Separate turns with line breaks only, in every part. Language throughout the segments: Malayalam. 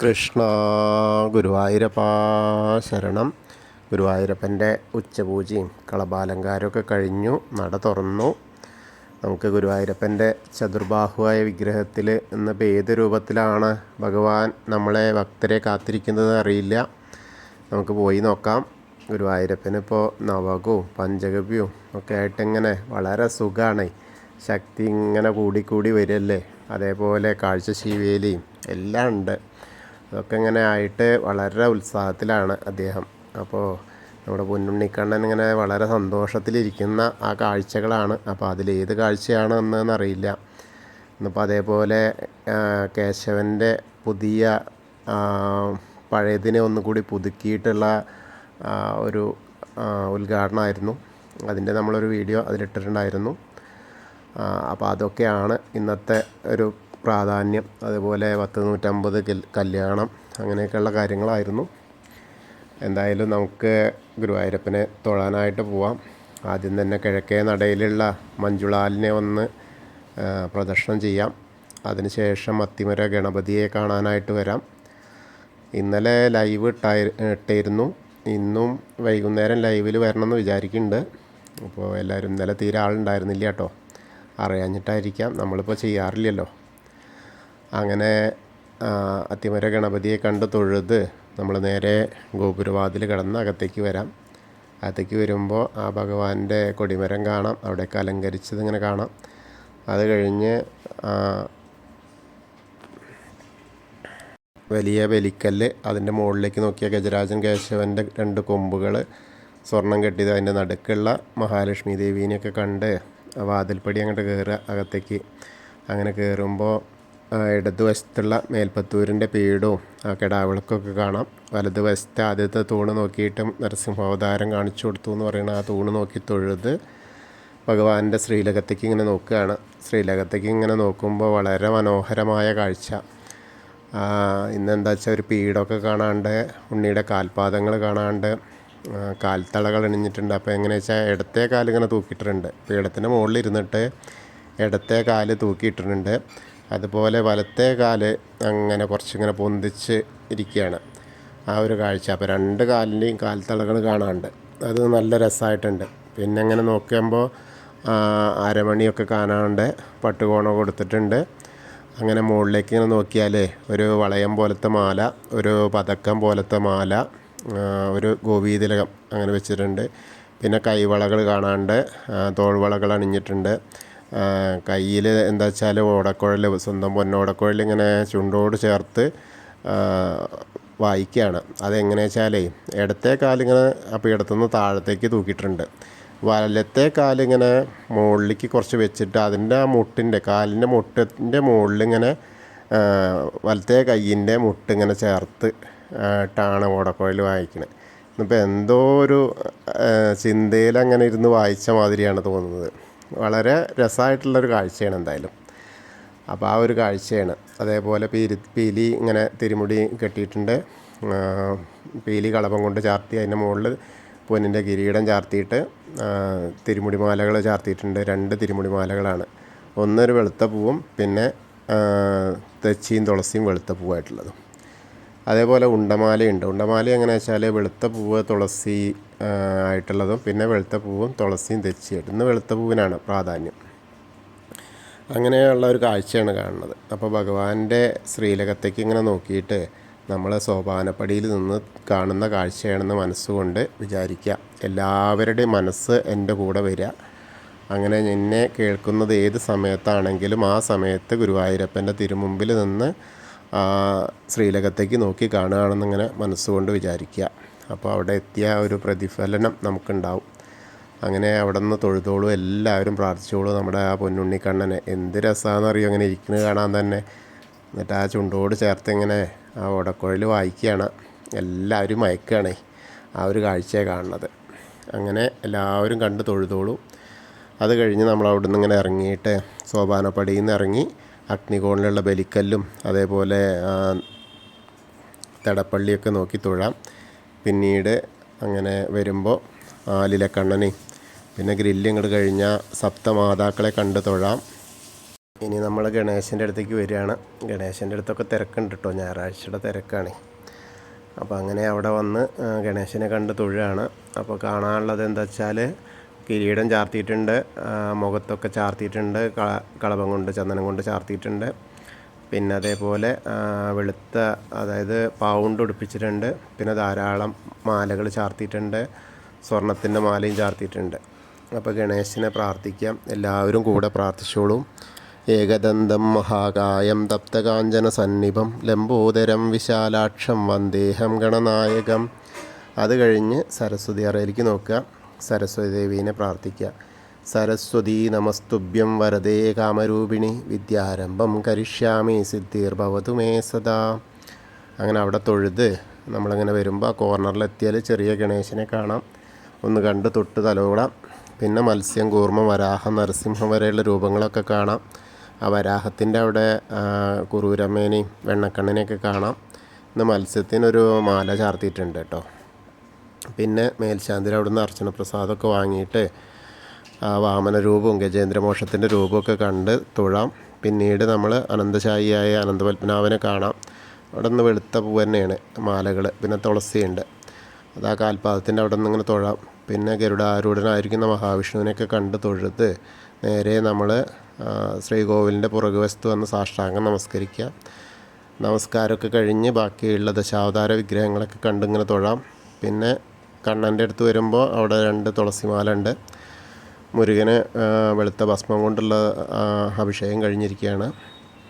കൃഷ്ണ ഗുരുവായൂരപ്പ ശരണം. ഗുരുവായൂരപ്പൻ്റെ ഉച്ചപൂജയും കളഭാലങ്കാരമൊക്കെ കഴിഞ്ഞു. നട തുറന്നു. നമുക്ക് ഗുരുവായൂരപ്പൻ്റെ ചതുർബാഹുവായ വിഗ്രഹത്തിൽ ഇന്നിപ്പോൾ ഏത് രൂപത്തിലാണ് ഭഗവാൻ നമ്മളെ ഭക്തരെ കാത്തിരിക്കുന്നത് അറിയില്ല. നമുക്ക് പോയി നോക്കാം. ഗുരുവായൂരപ്പനിപ്പോൾ നവകവും പഞ്ചഗവ്യവും ഒക്കെ ആയിട്ട് ഇങ്ങനെ വളരെ സുഖമാണ്. ശക്തി ഇങ്ങനെ കൂടിക്കൂടി വരില്ലേ. അതേപോലെ കാഴ്ചശീവേലിയും എല്ലാം ഉണ്ട്. അതൊക്കെ ഇങ്ങനെ ആയിട്ട് വളരെ ഉത്സാഹത്തിലാണ് അദ്ദേഹം. അപ്പോൾ നമ്മുടെ പൊന്നുണ്ണിക്കണ്ണൻ ഇങ്ങനെ വളരെ സന്തോഷത്തിലിരിക്കുന്ന ആ കാഴ്ചകളാണ്. അപ്പോൾ അതിലേത് കാഴ്ചയാണ് എന്നറിയില്ല. ഇന്നിപ്പോൾ അതേപോലെ കേശവൻ്റെ പുതിയ പഴയതിനെ ഒന്നുകൂടി പുതുക്കിയിട്ടുള്ള ഒരു ഉദ്ഘാടനമായിരുന്നു. അതിൻ്റെ നമ്മളൊരു വീഡിയോ അതിലിട്ടിട്ടുണ്ടായിരുന്നു. അപ്പോൾ അതൊക്കെയാണ് ഇന്നത്തെ ഒരു പ്രാധാന്യം. അതുപോലെ 150 കല്യാണം അങ്ങനെയൊക്കെയുള്ള കാര്യങ്ങളായിരുന്നു. എന്തായാലും നമുക്ക് ഗുരുവായൂരപ്പനെ തൊഴാനായിട്ട് പോവാം. ആദ്യം തന്നെ കിഴക്കേ നടയിലുള്ള മഞ്ജുളാലിനെ ഒന്ന് പ്രദർശനം ചെയ്യാം. അതിനുശേഷം അത്തിമര ഗണപതിയെ കാണാനായിട്ട് വരാം. ഇന്നലെ ലൈവ് ഇട്ടായിരുന്നു. ഇന്നും വൈകുന്നേരം ലൈവിൽ വരണമെന്ന് വിചാരിക്കുന്നുണ്ട്. അപ്പോൾ എല്ലാവരും ഇന്നലെ തീരെ ആളുണ്ടായിരുന്നില്ല കേട്ടോ. അറിയാഞ്ഞിട്ടായിരിക്കാം, നമ്മളിപ്പോൾ ചെയ്യാറില്ലല്ലോ. അങ്ങനെ അത്തിമര ഗണപതിയെ കണ്ട് തൊഴുത് നമ്മൾ നേരെ ഗോപുരവാതിൽ കടന്ന് അകത്തേക്ക് വരാം. അകത്തേക്ക് വരുമ്പോൾ ആ ഭഗവാന്റെ കൊടിമരം കാണാം. അവിടെയൊക്കെ അലങ്കരിച്ചത് ഇങ്ങനെ കാണാം. അത് കഴിഞ്ഞ് വലിയ ബലിക്കല്ല്, അതിൻ്റെ മുകളിലേക്ക് നോക്കിയ ഗജരാജൻ കേശവൻ്റെ 2 കൊമ്പുകൾ സ്വർണം കെട്ടിയത്, അതിൻ്റെ നടുക്കുള്ള മഹാലക്ഷ്മി ദേവീനെയൊക്കെ കണ്ട് വാതിൽപ്പടി അങ്ങോട്ട് കയറുക അകത്തേക്ക്. അങ്ങനെ കയറുമ്പോൾ ഇടതുവശത്തുള്ള മേൽപ്പത്തൂരിൻ്റെ പീഠവും ആ കിടാവിളക്കൊക്കെ കാണാം. വലതുവശത്തെ ആദ്യത്തെ തൂണ് നോക്കിയിട്ട് നരസിംഹാവതാരം കാണിച്ചു കൊടുത്തു എന്ന് പറയുന്ന ആ തൂണ് നോക്കി തൊഴുത് ഭഗവാന്റെ ശ്രീലകത്തേക്ക് ഇങ്ങനെ നോക്കുകയാണ്. ശ്രീലകത്തേക്ക് ഇങ്ങനെ നോക്കുമ്പോൾ വളരെ മനോഹരമായ കാഴ്ച. ഇന്നെന്താ വെച്ചാൽ ഒരു പീഠമൊക്കെ കാണാണ്ട്, ഉണ്ണിയുടെ കാൽപാദങ്ങൾ കാണാണ്ട്, കാൽത്തളകൾ ഇണിഞ്ഞിട്ടുണ്ട്. അപ്പോൾ എങ്ങനെയാ വെച്ചാൽ ഇടത്തെ കാലിങ്ങനെ തൂക്കിയിട്ടുണ്ട്. പീഠത്തിൻ്റെ മുകളിൽ ഇരുന്നിട്ട് ഇടത്തെ കാല് തൂക്കിയിട്ടിട്ടുണ്ട്. അതുപോലെ വലത്തെ കാല് അങ്ങനെ കുറച്ചിങ്ങനെ പൊന്തിച്ച് ഇരിക്കുകയാണ് ആ ഒരു കാഴ്ച. അപ്പോൾ 2 കാലിൻ്റെയും കാൽത്തളകൾ കാണാനുണ്ട്. അത് നല്ല രസമായിട്ടുണ്ട്. പിന്നെ ഇങ്ങനെ നോക്കുമ്പോൾ അരമണിയൊക്കെ കാണാണ്ട് പട്ടുകോണ കൊടുത്തിട്ടുണ്ട്. അങ്ങനെ മുകളിലേക്ക് ഇങ്ങനെ നോക്കിയാൽ ഒരു വളയം പോലത്തെ മാല, ഒരു പതക്കം പോലത്തെ മാല, ഒരു ഗോപീതിലകം അങ്ങനെ വെച്ചിട്ടുണ്ട്. പിന്നെ കൈവളകൾ കാണാണ്ട്, തോൾവളകൾ അണിഞ്ഞിട്ടുണ്ട്. കയ്യിൽ എന്താ വെച്ചാൽ ഓടക്കുഴൽ, സ്വന്തം പൊന്നോടക്കുഴൽ ഇങ്ങനെ ചുണ്ടോട് ചേർത്ത് വായിക്കുകയാണ്. അതെങ്ങനെയാ വെച്ചാലേ ഇടത്തെ കാലിങ്ങനെ അപ്പോൾ ഇടത്തുനിന്ന് താഴത്തേക്ക് തൂക്കിയിട്ടുണ്ട്. വലത്തെ കാലിങ്ങനെ മുകളിലേക്ക് കുറച്ച് വെച്ചിട്ട് അതിൻ്റെ ആ മുട്ടിൻ്റെ കാലിൻ്റെ മുട്ടിൻ്റെ മുകളിലിങ്ങനെ വലത്തെ കയ്യിൻ്റെ മുട്ടിങ്ങനെ ചേർത്ത് ാണ് ഓടക്കുഴൽ വായിക്കുന്നത്. ഇന്നിപ്പോൾ എന്തോ ഒരു ചിന്തയിൽ അങ്ങനെ ഇരുന്ന് വായിച്ച മാതിരിയാണ് തോന്നുന്നത്. വളരെ രസമായിട്ടുള്ളൊരു കാഴ്ചയാണ് എന്തായാലും. അപ്പോൾ ആ ഒരു കാഴ്ചയാണ്. അതേപോലെ പീലി ഇങ്ങനെ തിരുമുടി കെട്ടിയിട്ടുണ്ട്. പീലി കളഭം കൊണ്ട് ചാർത്തി അതിൻ്റെ മുകളിൽ പൊന്നിൻ്റെ കിരീടം ചാർത്തിയിട്ട് തിരുമുടി മാലകൾ ചാർത്തിയിട്ടുണ്ട്. 2 തിരുമുടി മാലകളാണ്. ഒന്നൊരു വെളുത്ത പൂവും പിന്നെ തെച്ചിയും തുളസിയും വെളുത്ത പൂവായിട്ടുള്ളതും. അതേപോലെ ഉണ്ടമാലയുണ്ട്. ഉണ്ടമാല എങ്ങനെയാ വെച്ചാൽ വെളുത്ത പൂവ് തുളസി ആയിട്ടുള്ളതും പിന്നെ വെളുത്ത പൂവും തുളസിയും തെച്ചിയായിട്ട്. ഇന്ന് വെളുത്ത പൂവിനാണ് പ്രാധാന്യം. അങ്ങനെയുള്ള ഒരു കാഴ്ചയാണ് കാണുന്നത്. അപ്പോൾ ഭഗവാന്റെ ശ്രീലകത്തേക്ക് ഇങ്ങനെ നോക്കിയിട്ട് നമ്മൾ സോപാനപ്പടിയിൽ നിന്ന് കാണുന്ന കാഴ്ചയാണെന്ന് മനസ്സുകൊണ്ട് വിചാരിക്കുക. എല്ലാവരുടെയും മനസ്സ് എൻ്റെ കൂടെ വരിക. അങ്ങനെ എന്നെ കേൾക്കുന്നത് ഏത് സമയത്താണെങ്കിലും ആ സമയത്ത് ഗുരുവായൂരപ്പൻ്റെ തിരുമുമ്പിൽ നിന്ന് ശ്രീലകത്തേക്ക് നോക്കി കാണുകയാണെന്നിങ്ങനെ മനസ്സുകൊണ്ട് വിചാരിക്കുക. അപ്പോൾ അവിടെ എത്തിയ ഒരു പ്രതിഫലനം നമുക്കുണ്ടാവും. അങ്ങനെ അവിടെ നിന്ന് തൊഴുതോളൂ, എല്ലാവരും പ്രാർത്ഥിച്ചോളൂ നമ്മുടെ ആ പൊന്നുണ്ണിക്കണ്ണനെ. എന്ത് രസമാണെന്നറിയോ അങ്ങനെ ഇരിക്കുന്നത് കാണാൻ തന്നെ. എന്നിട്ട് ആ ചുണ്ടോട് ചേർത്ത് ഇങ്ങനെ ആ ഓടക്കുഴൽ വായിക്കുകയാണ്. എല്ലാവരും മയക്കുകയാണ്. ആ ഒരു കാഴ്ചയാണ് കാണുന്നത്. അങ്ങനെ എല്ലാവരും കണ്ട് തൊഴുതോളൂ. അത് കഴിഞ്ഞ് നമ്മൾ അവിടെ നിന്ന് ഇങ്ങനെ ഇറങ്ങിയിട്ട് സോപാനപ്പടിയിൽ നിന്ന് ഇറങ്ങി അഗ്നികോണിലുള്ള ബലിക്കല്ലും അതേപോലെ തടപ്പള്ളിയൊക്കെ നോക്കി തൊഴാം. പിന്നീട് അങ്ങനെ വരുമ്പോൾ ആലിലക്കണ്ണനെയും പിന്നെ ഗ്രില്ല് ഇങ്ങോട്ട് കഴിഞ്ഞാൽ സപ്തമാതാക്കളെ കണ്ട് തൊഴാം. ഇനി നമ്മൾ ഗണേശൻ്റെ അടുത്തേക്ക് വരികയാണ്. ഗണേശൻ്റെ അടുത്തൊക്കെ തിരക്കുണ്ട് കേട്ടോ, ഞായറാഴ്ചയുടെ തിരക്കാണ്. അപ്പോൾ അങ്ങനെ അവിടെ വന്ന് ഗണേശനെ കണ്ട് തൊഴുകയാണ്. അപ്പോൾ കാണാനുള്ളത് എന്താ വെച്ചാൽ കിരീടം ചാർത്തിയിട്ടുണ്ട്, മുഖത്തൊക്കെ ചാർത്തിയിട്ടുണ്ട്, കളഭം കൊണ്ട് ചന്ദനം കൊണ്ട് ചാർത്തിയിട്ടുണ്ട്. പിന്നെ അതേപോലെ വെളുത്ത അതായത് പൗണ്ട് ഉടുപ്പിച്ചിട്ടുണ്ട്. പിന്നെ ധാരാളം മാലകൾ ചാർത്തിയിട്ടുണ്ട്, സ്വർണത്തിൻ്റെ മാലയും ചാർത്തിയിട്ടുണ്ട്. അപ്പോൾ ഗണേശനെ പ്രാർത്ഥിക്കാം, എല്ലാവരും കൂടെ പ്രാർത്ഥിച്ചോളൂ. ഏകദന്തം മഹാകായം തപ്തകാഞ്ചന സന്നിഭം ലംബോദരം വിശാലാക്ഷം വന്ദേഹം ഗണനായകം. അത് കഴിഞ്ഞ് സരസ്വതി അറയിലേക്ക് നോക്കുക, സരസ്വതി ദേവീനെ പ്രാർത്ഥിക്കുക. സരസ്വതി നമസ്തുഭ്യം വരദേ കാമരൂപിണി വിദ്യാരംഭം കരിഷ്യാമി സിദ്ധിർഭവതു മേ സദാ. അങ്ങനെ അവിടെ തൊഴുത് നമ്മളങ്ങനെ വരുമ്പോൾ കോർണറിലെത്തിയാൽ ചെറിയ ഗണേശനെ കാണാം. ഒന്ന് കണ്ട് തൊട്ട് തലോടാം. പിന്നെ മത്സ്യം, കൂർമ്മ, വരാഹം, നരസിംഹം വരെയുള്ള രൂപങ്ങളൊക്കെ കാണാം. ആ വരാഹത്തിൻ്റെ അവിടെ കുറൂരമ്മേനെയും വെണ്ണക്കണ്ണനെയൊക്കെ കാണാം. ഇന്ന് മത്സ്യത്തിനൊരു മാല ചാർത്തിയിട്ടുണ്ട് കേട്ടോ. പിന്നെ മേൽശാന്തിയിൽ അവിടുന്ന് അർച്ചന പ്രസാദമൊക്കെ വാങ്ങിയിട്ട് വാമന രൂപവും ഗജേന്ദ്രമോക്ഷത്തിൻ്റെ രൂപമൊക്കെ കണ്ട് തൊഴാം. പിന്നീട് നമ്മൾ അനന്തശായിയായ അനന്തപത്മനാഭനെ കാണാം. അവിടെ നിന്ന് വെളുത്ത പൂ തന്നെയാണ് മാലകൾ. പിന്നെ തുളസിയുണ്ട്, അത് ആ കാൽപാദത്തിൻ്റെ അവിടെ നിന്ന് ഇങ്ങനെ തൊഴാം. പിന്നെ ഗരുഡാരൂഢനായിരിക്കുന്ന മഹാവിഷ്ണുവിനെയൊക്കെ കണ്ട് തൊഴുത് നേരെ നമ്മൾ ശ്രീകോവിലിൻ്റെ പുറകുവശത്ത് വന്ന് സാഷ്ടാംഗം നമസ്കരിക്കുക. നമസ്കാരമൊക്കെ കഴിഞ്ഞ് ബാക്കിയുള്ള ദശാവതാര വിഗ്രഹങ്ങളൊക്കെ കണ്ടിങ്ങനെ തൊഴാം. പിന്നെ കണ്ണൻ്റെ അടുത്ത് വരുമ്പോൾ അവിടെ 2 തുളസിമാല ഉണ്ട്. മുരുകന് വെളുത്ത ഭസ്മം കൊണ്ടുള്ള അഭിഷേകം കഴിഞ്ഞിരിക്കുകയാണ്.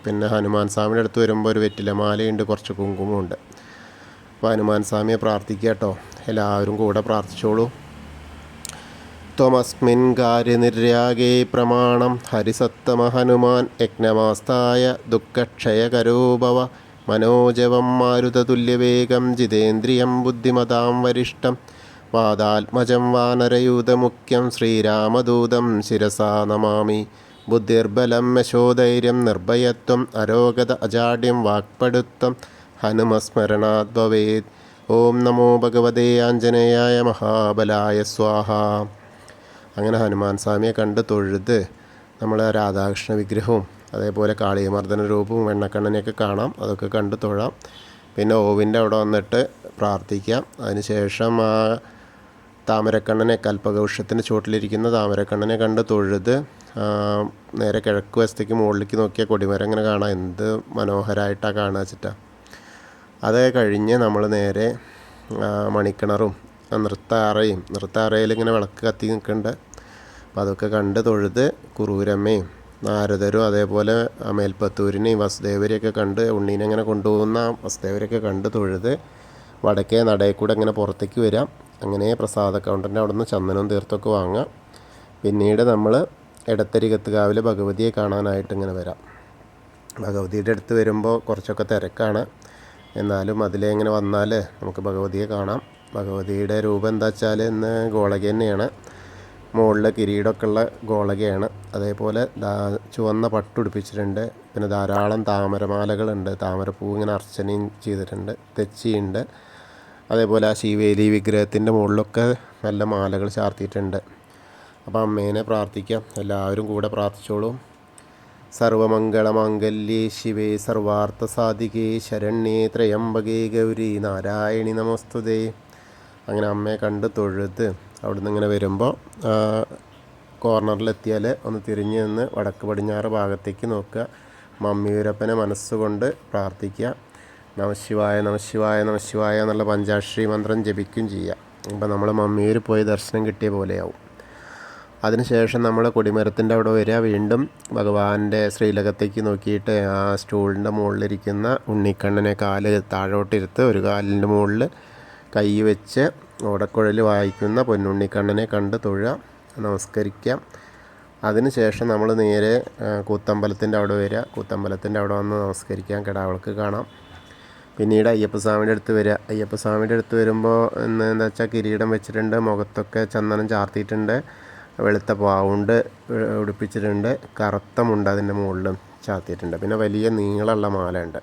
പിന്നെ ഹനുമാൻ സ്വാമിയുടെ അടുത്ത് വരുമ്പോൾ ഒരു വെറ്റിലമാലയുണ്ട്, കുറച്ച് കുങ്കുമമുണ്ട്. അപ്പോൾ ഹനുമാൻ സ്വാമിയെ പ്രാർത്ഥിക്കുക കേട്ടോ, എല്ലാവരും കൂടെ പ്രാർത്ഥിച്ചോളൂ. ത്വമസ്മിൻ കാര്യനിര്യാഗേ പ്രമാണം ഹരിസത്തമ ഹനുമാൻ യജ്ഞമാസ്തായ ദുഃഖക്ഷയകരോ ഭവ മനോജവം മാരുതതുല്യവേഗം ജിതേന്ദ്രിയം ബുദ്ധിമതാം വരിഷ്ടം വാദാത്മജം വാനരയൂതമുഖ്യം ശ്രീരാമദൂതം ശിരസാ നമാമി. ബുദ്ധിർബലം യശോധൈര്യം നിർഭയത്വം അരോഗത അജാഡ്യം വാക്പടുത്വം ഹനുമസ്മരണാത് ഭവേത്. ഓം നമോ ഭഗവതേ ആഞ്ജനേയായ മഹാബലായ സ്വാഹ. അങ്ങനെ ഹനുമാൻ സ്വാമിയെ കണ്ട് തൊഴുത് നമ്മൾ രാധാകൃഷ്ണ വിഗ്രഹവും അതേപോലെ കാളിയമർദ്ദന രൂപവും വെണ്ണക്കണ്ണനെയൊക്കെ കാണാം, അതൊക്കെ കണ്ട് തൊഴാം. പിന്നെ ഓവിൻ്റെ അവിടെ വന്നിട്ട് പ്രാർത്ഥിക്കാം. അതിനുശേഷം ആ താമരക്കണ്ണനെ, കൽപ്പകവൃക്ഷത്തിൻ്റെ ചുവട്ടിലിരിക്കുന്ന താമരക്കണ്ണനെ കണ്ട് തൊഴുത് നേരെ കിഴക്ക് വശത്തേക്ക് മുകളിലേക്ക് നോക്കിയാൽ കൊടിമരം ഇങ്ങനെ കാണാം. എന്ത് മനോഹരമായിട്ടാണ് കാണുക വെച്ചിട്ടാണ്. അത് കഴിഞ്ഞ് നമ്മൾ നേരെ മണിക്കിണറും നൃത്താറയിൽ ഇങ്ങനെ വിളക്ക് കത്തി നിൽക്കുന്നുണ്ട്. അപ്പോൾ അതൊക്കെ കണ്ട് തൊഴുത് കുറൂരമ്മയും നാരദരും അതേപോലെ മേൽപ്പത്തൂരിനെയും വസുദേവരെയൊക്കെ കണ്ട് ഉണ്ണീനെ അങ്ങനെ കൊണ്ടുപോകുന്ന വസുദേവരെയൊക്കെ കണ്ട് തൊഴുത് വടക്കേ നടയിൽ കൂടെ അങ്ങനെ പുറത്തേക്ക് വരാം. അങ്ങനെ പ്രസാദ കൗണ്ടറിൻ്റെ അവിടെ നിന്ന് ചന്ദനവും തീർത്തൊക്കെ വാങ്ങാം. പിന്നീട് നമ്മൾ എടത്തരികത്തുകാവിലെ ഭഗവതിയെ കാണാനായിട്ട് ഇങ്ങനെ വരാം. ഭഗവതിയുടെ അടുത്ത് വരുമ്പോൾ കുറച്ചൊക്കെ തിരക്കാണ്, എന്നാലും അതിലെ ഇങ്ങനെ വന്നാൽ നമുക്ക് ഭഗവതിയെ കാണാം. ഭഗവതിയുടെ രൂപം എന്താ വെച്ചാൽ ഇന്ന് ഗോളക തന്നെയാണ്, മുകളിൽ കിരീടമൊക്കെ ഉള്ള ഗോളകയാണ്. അതേപോലെ ചുവന്ന പട്ടുടുപ്പിച്ചിട്ടുണ്ട്. പിന്നെ ധാരാളം താമരമാലകളുണ്ട്, താമരപ്പൂ ഇങ്ങനെ അർച്ചനയും ചെയ്തിട്ടുണ്ട്, തെച്ചിയുണ്ട്. അതേപോലെ ആ ശിവേലി വിഗ്രഹത്തിൻ്റെ മുകളിലൊക്കെ നല്ല മാലകൾ ചാർത്തിയിട്ടുണ്ട്. അപ്പോൾ അമ്മേനെ പ്രാർത്ഥിക്കാം, എല്ലാവരും കൂടെ പ്രാർത്ഥിച്ചോളൂ. സർവമംഗളമാംഗല്യേ ശിവേ സർവാർത്ഥസാധികേ ശരണ്യേ ത്രയംബകേ ഗൗരി നാരായണി നമസ്തുതേ. അങ്ങനെ അമ്മയെ കണ്ട് തൊഴുത് അവിടെ നിന്ന് ഇങ്ങനെ വരുമ്പോൾ കോർണറിലെത്തിയാൽ ഒന്ന് തിരിഞ്ഞ് നിന്ന് വടക്ക് പടിഞ്ഞാറ് ഭാഗത്തേക്ക് നോക്കുക. മമ്മിയൂരപ്പനെ മനസ്സുകൊണ്ട് പ്രാർത്ഥിക്കുക. നമശിവായ നമശിവായ നമശിവായ എന്നുള്ള പഞ്ചാക്ഷരി മന്ത്രം ജപിക്കുകയും ചെയ്യുക. അപ്പോൾ നമ്മൾ മമ്മിയൂർ പോയി ദർശനം കിട്ടിയ പോലെയാവും. അതിനുശേഷം നമ്മൾ കൊടിമരത്തിൻ്റെ അവിടെ വരിക. വീണ്ടും ഭഗവാന്റെ ശ്രീലകത്തേക്ക് നോക്കിയിട്ട് ആ സ്റ്റൂളിൻ്റെ മുകളിലിരിക്കുന്ന ഉണ്ണിക്കണ്ണനെ കാല് താഴോട്ടിരുത്ത് ഒരു കാലിൻ്റെ മുകളിൽ കൈ വെച്ച് ഓടക്കുഴൽ വായിക്കുന്ന പൊന്നുണ്ണിക്കണ്ണനെ കണ്ട് തൊഴുക, നമസ്കരിക്കാം. അതിനുശേഷം നമ്മൾ നേരെ കൂത്തമ്പലത്തിൻ്റെ അവിടെ വരിക. കൂത്തമ്പലത്തിൻ്റെ അവിടെ വന്ന് നമസ്കരിക്കാം, കിടാവിളക്ക് കാണാം. പിന്നീട് അയ്യപ്പസ്വാമിയുടെ അടുത്ത് വരിക. അയ്യപ്പസ്വാമിയുടെ അടുത്ത് വരുമ്പോൾ എന്താ വെച്ചാൽ കിരീടം വെച്ചിട്ടുണ്ട്, മുഖത്തൊക്കെ ചന്ദനം ചാർത്തിയിട്ടുണ്ട്, വെളുത്ത പാവുണ്ട് ഉടുപ്പിച്ചിട്ടുണ്ട്, കറുത്ത മുണ്ട് അതിൻ്റെ മുകളിലും ചാർത്തിയിട്ടുണ്ട്. പിന്നെ വലിയ നീളമുള്ള മാല ഉണ്ട്.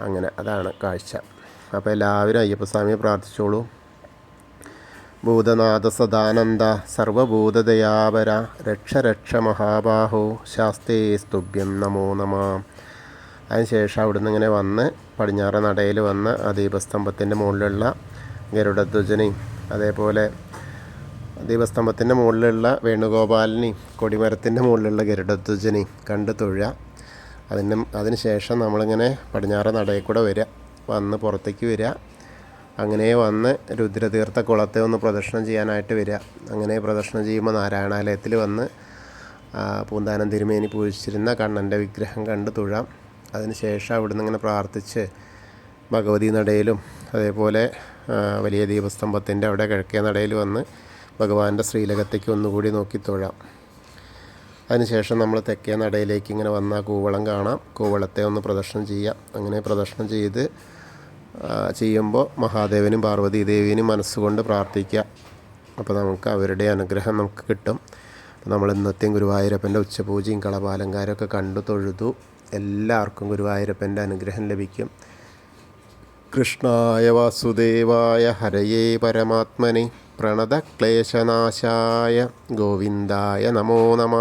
അങ്ങനെ അതാണ് കാഴ്ച. അപ്പോൾ എല്ലാവരും അയ്യപ്പസ്വാമിയെ പ്രാർത്ഥിച്ചോളൂ. ഭൂതനാഥ സദാനന്ദ സർവഭൂതദയാപര രക്ഷ രക്ഷ മഹാബാഹോ ശാസ്തേ സ്തുഭ്യം നമോ നമ. അതിനുശേഷം അവിടുന്ന് ഇങ്ങനെ വന്ന് പടിഞ്ഞാറ നടയിൽ വന്ന് ആ ദീപസ്തംഭത്തിൻ്റെ മുകളിലുള്ള ഗരുഡധ്വജനെയും അതേപോലെ ദീപസ്തംഭത്തിൻ്റെ മുകളിലുള്ള വേണുഗോപാലിനെയും കൊടിമരത്തിൻ്റെ മുകളിലുള്ള ഗരുഡധ്വജനെയും കണ്ട് തൊഴുക. അതിന് ശേഷം നമ്മളിങ്ങനെ പടിഞ്ഞാറ നടയിൽ കൂടെ വരിക, വന്ന് പുറത്തേക്ക് വരിക. അങ്ങനെ വന്ന് രുദ്രതീർത്ഥ കുളത്തെ ഒന്ന് പ്രദക്ഷിണം ചെയ്യാനായിട്ട് വരിക. അങ്ങനെ പ്രദക്ഷിണം ചെയ്യുമ്പോൾ നാരായണാലയത്തിൽ വന്ന് പൂന്താനം തിരുമേനി പൂജിച്ചിരുന്ന കണ്ണൻ്റെ വിഗ്രഹം കണ്ട് തൊഴാം. അതിനുശേഷം അവിടുന്ന് ഇങ്ങനെ പ്രാർത്ഥിച്ച് ഭഗവതി നടയിലും അതേപോലെ വലിയ ദീപസ്തംഭത്തിൻ്റെ അവിടെ കിഴക്കേ നടയിൽ വന്ന് ഭഗവാന്റെ ശ്രീലകത്തേക്ക് ഒന്നുകൂടി നോക്കി തൊഴാം. അതിനുശേഷം നമ്മൾ തെക്കേ നടയിലേക്ക് ഇങ്ങനെ വന്നാൽ കൂവളം കാണാം. കൂവളത്തെ ഒന്ന് പ്രദക്ഷിണം ചെയ്യാം. അങ്ങനെ പ്രദക്ഷിണം ചെയ്യുമ്പോൾ മഹാദേവനും പാർവതി ദേവിനും മനസ്സുകൊണ്ട് പ്രാർത്ഥിക്കുക. അപ്പോൾ നമുക്ക് അവരുടെ അനുഗ്രഹം നമുക്ക് കിട്ടും. അപ്പോൾ നമ്മൾ ഇന്നത്തെയും ഗുരുവായൂരപ്പൻ്റെ ഉച്ചപൂജയും കളഭാലങ്കാരമൊക്കെ കണ്ടു തൊഴുതു. എല്ലാവർക്കും ഗുരുവായൂരപ്പൻ്റെ അനുഗ്രഹം ലഭിക്കും. കൃഷ്ണായ വാസുദേവായ ഹരയേ പരമാത്മനെ പ്രണതക്ലേശനാശായ ഗോവിന്ദായ നമോ നമ.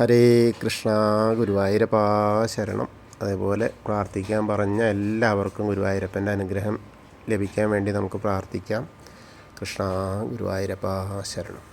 ഹരേ കൃഷ്ണ. ഗുരുവായൂരപ്പാ ശരണം. അതേപോലെ പ്രാർത്ഥിക്കാൻ പറഞ്ഞ എല്ലാവർക്കും ഗുരുവായൂരപ്പൻ്റെ അനുഗ്രഹം ലഭിക്കാൻ വേണ്ടി നമുക്ക് പ്രാർത്ഥിക്കാം. കൃഷ്ണ ഗുരുവായൂരപ്പാ ശരണം.